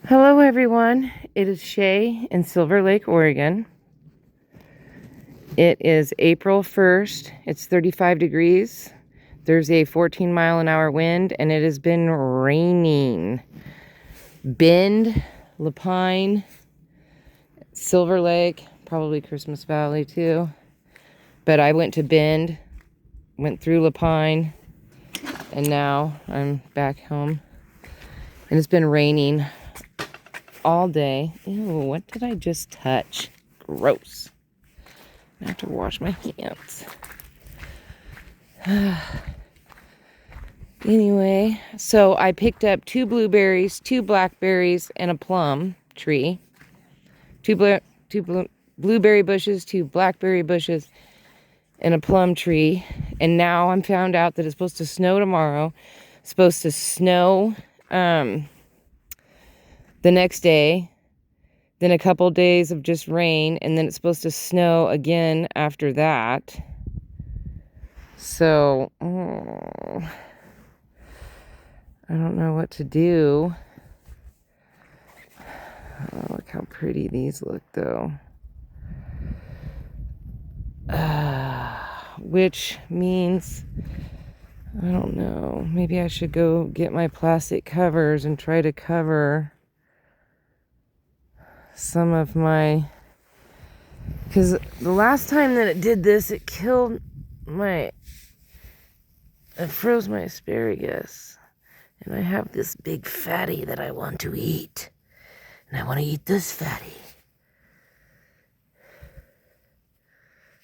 Hello everyone, it is Shay in Silver Lake, Oregon. It is April 1st, it's 35 degrees, there's a 14-mile-an-hour wind, and it has been raining. Bend, Lapine, Silver Lake, probably Christmas Valley too. But I went to Bend, went through Lapine, and now I'm back home. And it's been raining all day. Ew, what did I just touch? Gross. I have to wash my hands. Anyway, so I picked up 2 blueberries, 2 blackberries, and a plum tree. 2 blueberry bushes, 2 blackberry bushes, and a plum tree. And now I'm found out that it's supposed to snow tomorrow. It's supposed to snow the next day, then a couple days of just rain, and then it's supposed to snow again after that. So, I don't know what to do. Oh, look how pretty these look, though. Which means, I don't know, maybe I should go get my plastic covers and try to cover some of my, because the last time that it did this, it froze my asparagus, and I have this big fatty that I want to eat, and I want to eat this fatty.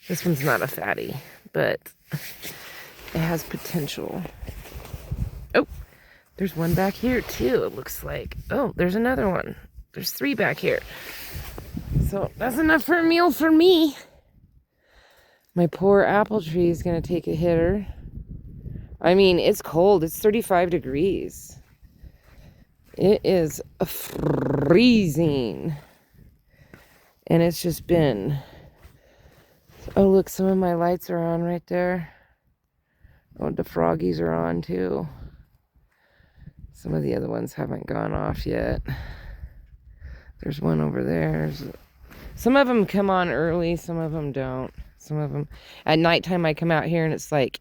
This one's not a fatty, but it has potential. Oh, there's one back here too, it looks like. Oh, there's another one. There's 3 back here. So that's enough for a meal for me. My poor apple tree is going to take a hitter. I mean, it's cold. It's 35 degrees. It is freezing. And it's just been... Oh, look, some of my lights are on right there. Oh, the froggies are on too. Some of the other ones haven't gone off yet. There's one over there. Some of them come on early, some of them don't. Some of them... At nighttime, I come out here and it's like,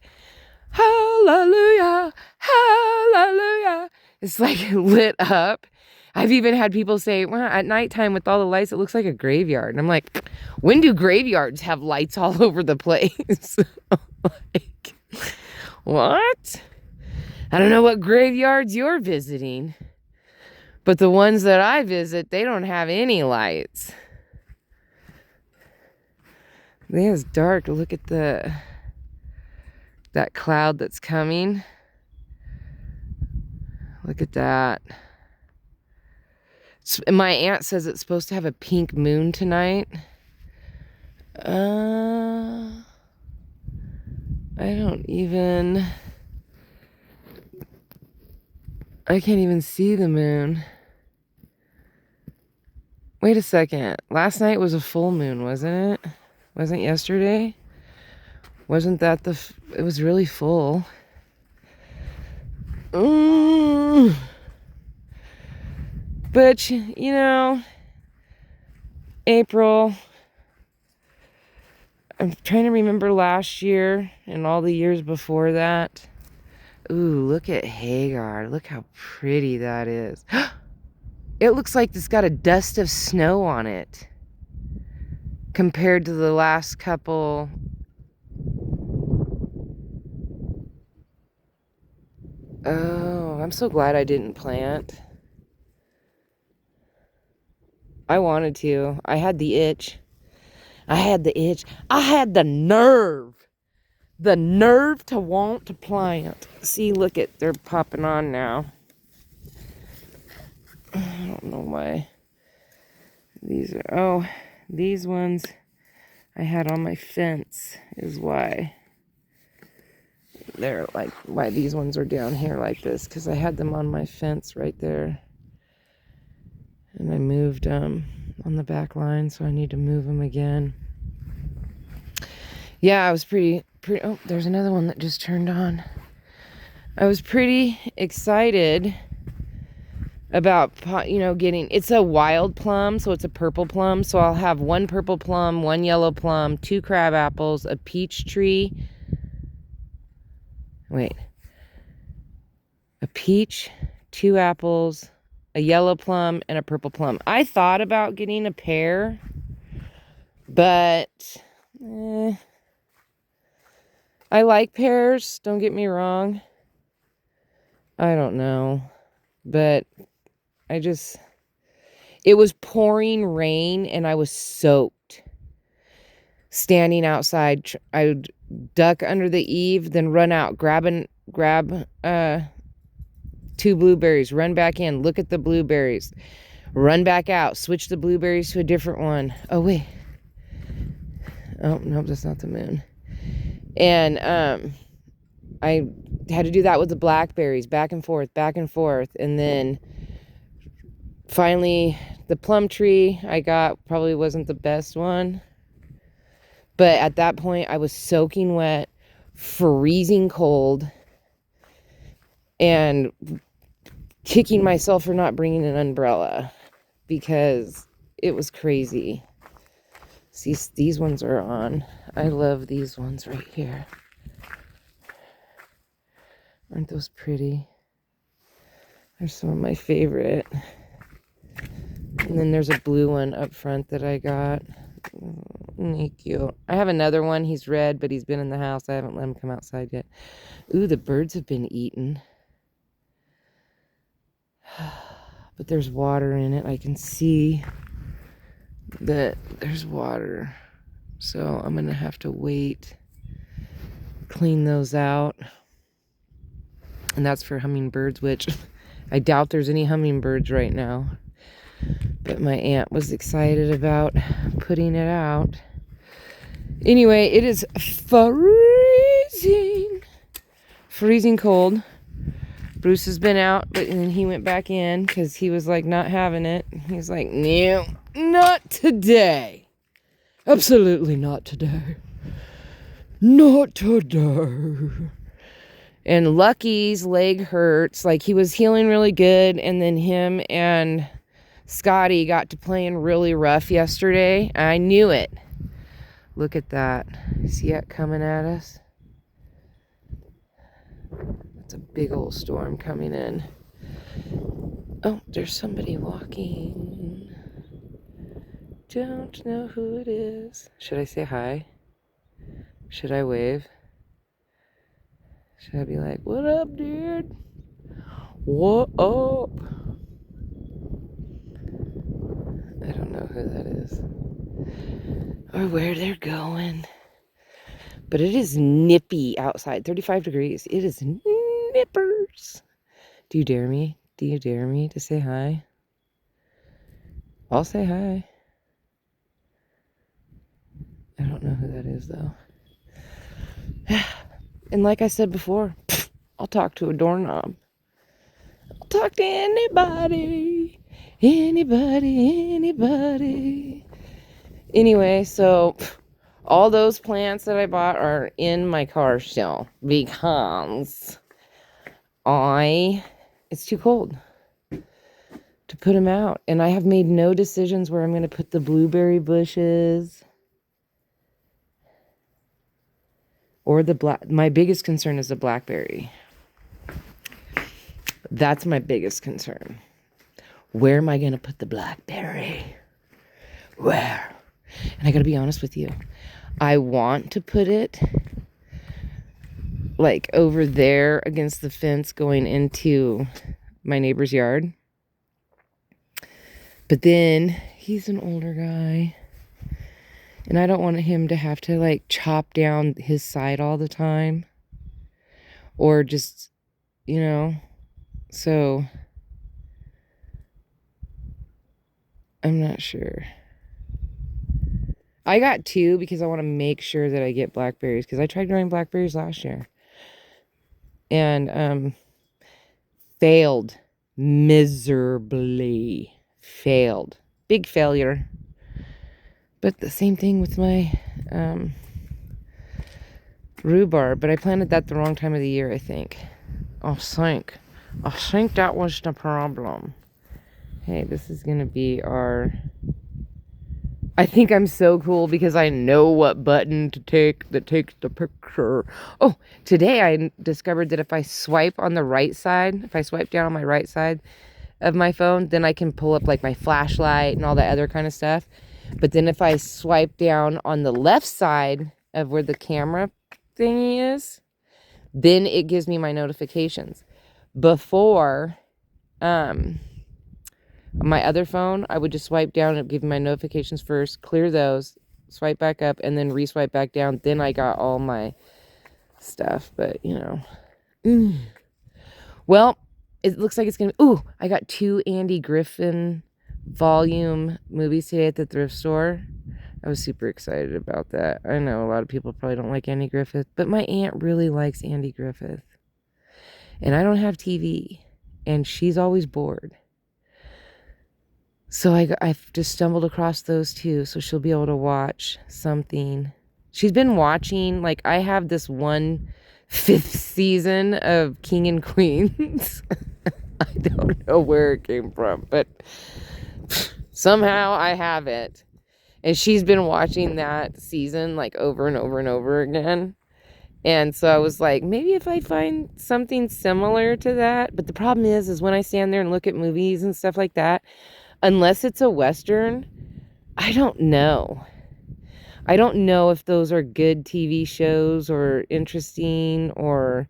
hallelujah, hallelujah. It's like lit up. I've even had people say, well, at nighttime with all the lights, it looks like a graveyard. And I'm like, when do graveyards have lights all over the place? Like, what? I don't know what graveyards you're visiting, but the ones that I visit, they don't have any lights. It's dark. Look at that cloud that's coming. Look at that. My aunt says it's supposed to have a pink moon tonight. I can't even see the moon. Wait a second. Last night was a full moon, wasn't it? Wasn't yesterday? Wasn't that it was really full. But, you know, April, I'm trying to remember last year and all the years before that. Ooh, look at Hagar. Look how pretty that is. It looks like it's got a dust of snow on it compared to the last couple. Oh, I'm so glad I didn't plant. I wanted to. I had the itch. I had the nerve. The nerve to want to plant. See, look at, they're popping on now. I don't know why. These ones I had on my fence is why. They're like, why these ones are down here like this, because I had them on my fence right there. And I moved them on the back line, so I need to move them again. Yeah, I was pretty, oh, there's another one that just turned on. I was pretty excited about, you know, getting, it's a wild plum, so it's a purple plum. So I'll have 1 purple plum, 1 yellow plum, 2 crab apples, a peach tree. Wait. A peach, 2 apples, a yellow plum, and a purple plum. I thought about getting a pear, but I like pears, don't get me wrong. I don't know, but it was pouring rain and I was soaked. Standing outside, I would duck under the eave, then run out, grab 2 blueberries, run back in, look at the blueberries, run back out, switch the blueberries to a different one. Oh, wait. Oh, nope, that's not the moon. And I had to do that with the blackberries, back and forth. And then finally, the plum tree I got probably wasn't the best one. But at that point, I was soaking wet, freezing cold, and kicking myself for not bringing an umbrella because it was crazy. See, these ones are on. I love these ones right here. Aren't those pretty? They're some of my favorite. And then there's a blue one up front that I got. Cute. I have another one. He's red, but he's been in the house. I haven't let him come outside yet. Ooh, the birds have been eaten. But there's water in it. I can see that there's water. So I'm going to have to wait, clean those out. And that's for hummingbirds, which I doubt there's any hummingbirds right now. But my aunt was excited about putting it out. Anyway, it is freezing cold. Bruce has been out, but then he went back in because he was like not having it. He's like, no, not today. Absolutely not today. Not today. And Lucky's leg hurts. Like, he was healing really good, and then him and Scotty got to playing really rough yesterday. I knew it. Look at that. See it coming at us? That's a big old storm coming in. Oh, there's somebody walking. Don't know who it is. Should I say hi? Should I wave? Should I be like, what up, dude? What up? I don't know who that is or where they're going. But it is nippy outside. 35 degrees. It is nippers. Do you dare me? Do you dare me to say hi? I'll say hi. I don't know who that is, though. And like I said before, I'll talk to a doorknob. I'll talk to anybody. Anybody. Anyway, so all those plants that I bought are in my car still because it's too cold to put them out. And I have made no decisions where I'm going to put the blueberry bushes or my biggest concern is the blackberry. That's my biggest concern. Where am I going to put the blackberry? Where? And I got to be honest with you. I want to put it like over there against the fence going into my neighbor's yard. But then he's an older guy. And I don't want him to have to like chop down his side all the time. Or just, so I'm not sure. I got 2 because I want to make sure that I get blackberries. Because I tried growing blackberries last year. And failed miserably. Failed. Big failure. But the same thing with my rhubarb. But I planted that the wrong time of the year, I think. I think that was the problem. Hey, this is gonna be our... I think I'm so cool because I know what button to take that takes the picture. Oh, today I discovered that if I swipe on the right side, if I swipe down on my right side of my phone, then I can pull up like my flashlight and all that other kind of stuff. But then if I swipe down on the left side of where the camera thingy is, then it gives me my notifications. Before, on my other phone, I would just swipe down and give me my notifications first, clear those, swipe back up, and then re-swipe back down. Then I got all my stuff, but you know. Well, it looks like it's gonna be... Ooh, I got 2 Andy Griffin volume movies today at the thrift store. I was super excited about that. I know a lot of people probably don't like Andy Griffith, but my aunt really likes Andy Griffith. And I don't have TV, and she's always bored. So I've just stumbled across those 2, so she'll be able to watch something. She's been watching, like, I have this 1/5 season of King and Queens. I don't know where it came from, but somehow I have it. And she's been watching that season like over and over and over again. And so I was like, maybe if I find something similar to that. But the problem is when I stand there and look at movies and stuff like that, unless it's a Western, I don't know. I don't know if those are good TV shows or interesting, or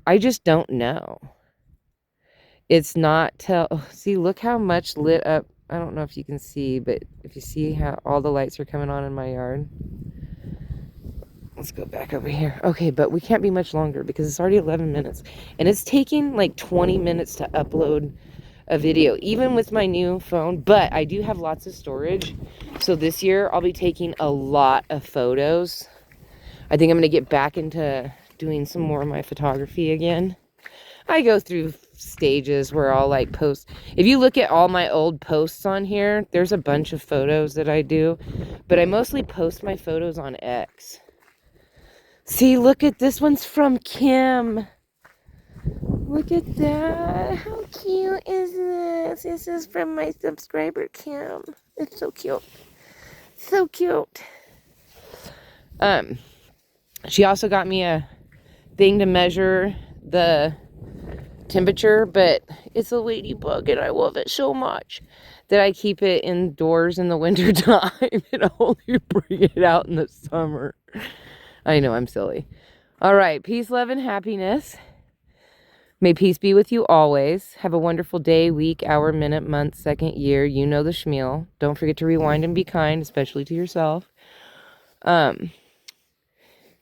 I just don't know. It's not see, look how much lit up. I don't know if you can see, but if you see how all the lights are coming on in my yard. Let's go back over here. Okay, but we can't be much longer because it's already 11 minutes. And it's taking like 20 minutes to upload a video, even with my new phone. But I do have lots of storage. So this year I'll be taking a lot of photos. I think I'm going to get back into doing some more of my photography again. I go through stages where I'll like post. If you look at all my old posts on here, there's a bunch of photos that I do. But I mostly post my photos on X. See, look at this one's from Kim. Look at that. How cute is this? This is from my subscriber, Kim. It's so cute. So cute. She also got me a thing to measure the temperature, but it's a ladybug and I love it so much that I keep it indoors in the winter time and only bring it out in the summer. I know, I'm silly. All right, peace, love, and happiness. May peace be with you always. Have a wonderful day, week, hour, minute, month, second, year. You know the schmeal. Don't forget to rewind and be kind, especially to yourself. Thank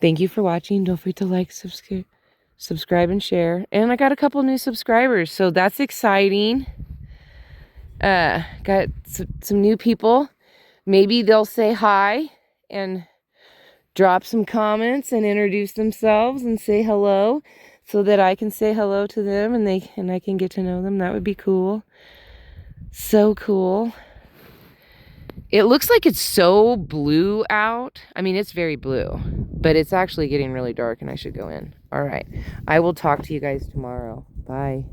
you for watching. Don't forget to like, subscribe, and share. And I got a couple new subscribers, so that's exciting. Got some new people. Maybe they'll say hi and drop some comments and introduce themselves and say hello so that I can say hello to them and I can get to know them. That would be cool. So cool. It looks like it's so blue out. I mean, it's very blue, but it's actually getting really dark and I should go in. All right. I will talk to you guys tomorrow. Bye.